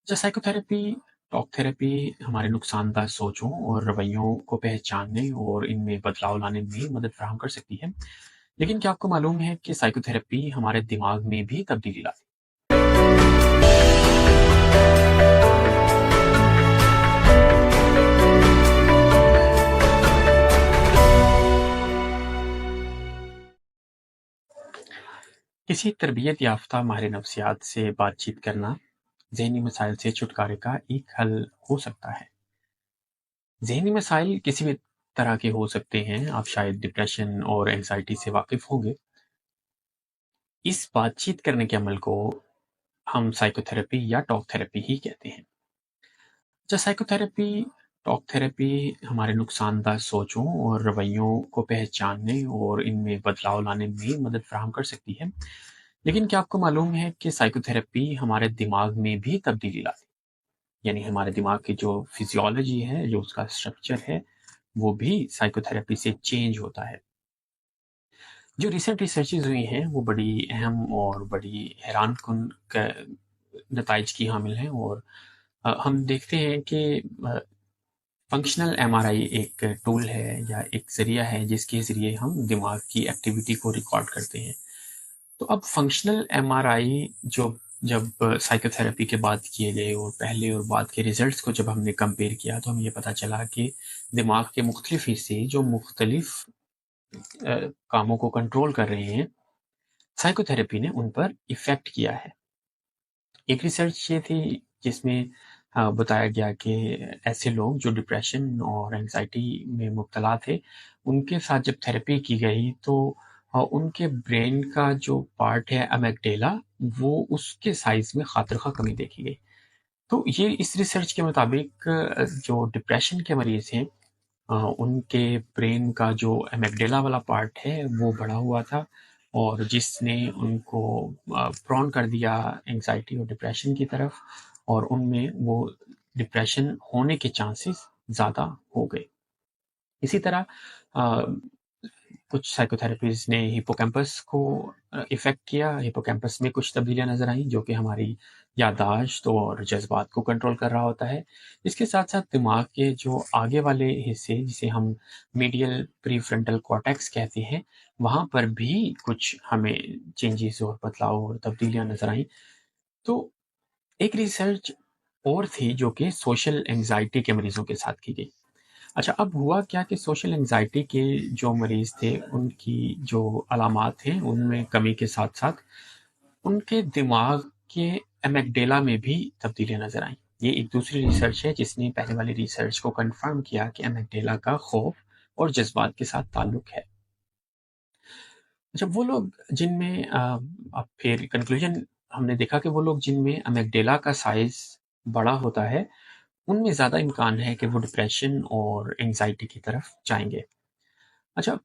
Psychotherapy, talk therapy हमारे नुकसानदायक सोचों और रवैयों को पहचानने और इनमें बदलाव लाने में मदद फराहम कर सकती है। लेकिन क्या आपको मालूम है कि साइकोथेरेपी हमारे दिमाग में भी तब्दीली लाती है? किसी तरबियत याफ्ता माहिर नफ्सियात से बातचीत करना ज़हनी मसाइल से छुटकारे का एक हल हो सकता है। ज़हनी मसाइल किसी भी तरह के हो सकते हैं, आप शायद डिप्रेशन और एंग्ज़ायटी से वाकिफ़ होंगे। इस बातचीत करने के अमल को हम साइकोथेरेपी या टॉक थेरेपी ही कहते हैं। साइकोथेरेपी, टॉक थेरेपी हमारे नुकसानदायक सोचों और रवैयों को पहचानने और इनमें बदलाव लाने में मदद फराहम कर सकती है। लेकिन क्या आपको मालूम है कि साइकोथेरेपी हमारे दिमाग में भी तब्दीली लाती है? यानी हमारे दिमाग की जो फिजियोलॉजी है, जो उसका स्ट्रक्चर है, वो भी साइकोथेरेपी से चेंज होता है। जो रिसेंट रिसर्चेज़ हुई हैं, वो बड़ी अहम और बड़ी हैरानकुन क नताइज की हामिल हैं और हम देखते हैं कि फंक्शनल एमआरआई एक टूल है या एक ज़रिया है जिसके ज़रिए हम दिमाग की एक्टिविटी को रिकॉर्ड करते हैं। तो अब फंक्शनल एमआरआई जो जब साइकोथेरेपी के बाद किए गए और पहले और बाद के रिजल्ट्स को जब हमने कंपेयर किया तो हमें ये पता चला कि दिमाग के मुख्तलिफ हिस्से जो मुख्तलिफ कामों को कंट्रोल कर रहे हैं, साइकोथेरेपी ने उन पर इफ़ेक्ट किया है। एक रिसर्च ये थी जिसमें बताया गया कि ऐसे लोग जो डिप्रेशन और एंग्जायटी में मुब्तला थे, उनके साथ जब थेरेपी की गई तो उनके ब्रेन का जो पार्ट है अमिग्डाला, वो उसके साइज़ में खातिर-ख़वाह कमी देखी गई। तो ये इस रिसर्च के मुताबिक जो डिप्रेशन के मरीज़ हैं, उनके ब्रेन का जो एमिग्डाला वाला पार्ट है वो बढ़ा हुआ था और जिसने उनको प्रोन कर दिया एंग्जायटी और डिप्रेशन की तरफ और उनमें वो डिप्रेशन होने के चांसेस ज़्यादा हो गए। इसी तरह अ, कुछ साइकोथेरेपीज़ ने हिप्पोकैम्पस को इफ़ेक्ट किया। हिप्पोकैम्पस में कुछ तब्दीलियाँ नज़र आईं जो कि हमारी याददाश्त और जज़्बात को कंट्रोल कर रहा होता है। इसके साथ-साथ दिमाग के जो आगे वाले हिस्से जिसे हम मीडियल प्रीफ्रंटल कॉर्टेक्स कहते हैं, वहाँ पर भी कुछ हमें चेंजेज़ और बदलाव और तब्दीलियाँ नज़र आईं। तो एक रिसर्च और थी जो कि सोशल एंग्ज़ायटी के मरीज़ों के साथ की गई। अच्छा, अब हुआ क्या कि सोशल एंग्ज़ायटी के जो मरीज़ थे, उनकी जो अलामात हैं, उनमें कमी के साथ-साथ उनके दिमाग के एमिग्डाला में भी तब्दीलियाँ नज़र आईं। ये एक दूसरी रिसर्च है जिसने पहले वाली रिसर्च को कन्फर्म किया कि एमिग्डाला का खौफ और जज़्बात के साथ ताल्लुक है। अच्छा, वो लोग जिनमें अब फिर कंक्लूजन हमने देखा कि वो लोग जिनमें अमिग्डाला का साइज़ बड़ा होता है, उनमें ज़्यादा इम्कान है कि वो डिप्रेशन और एंग्ज़ायटी की तरफ जाएँगे। अच्छा,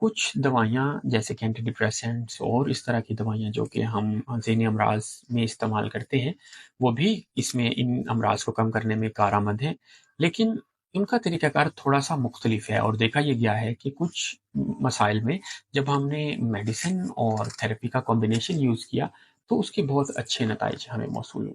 कुछ दवाइयाँ जैसे कि एंटी डिप्रेसेंट्स और इस तरह की दवाइयाँ जो कि हम ज़हनी अमराज़ में इस्तेमाल करते हैं, वो भी इसमें इन अमराज़ को कम करने में कारआमद हैं। लेकिन उनका तरीक़ाकार थोड़ा-सा मुख्तलिफ है और देखा ये गया है कि कुछ मसाइल में जब हमने मेडिसिन और थेरेपी का कॉम्बिनेशन यूज़ किया, तो उसके बहुत अच्छे नताइज हमें मौसूल हुए।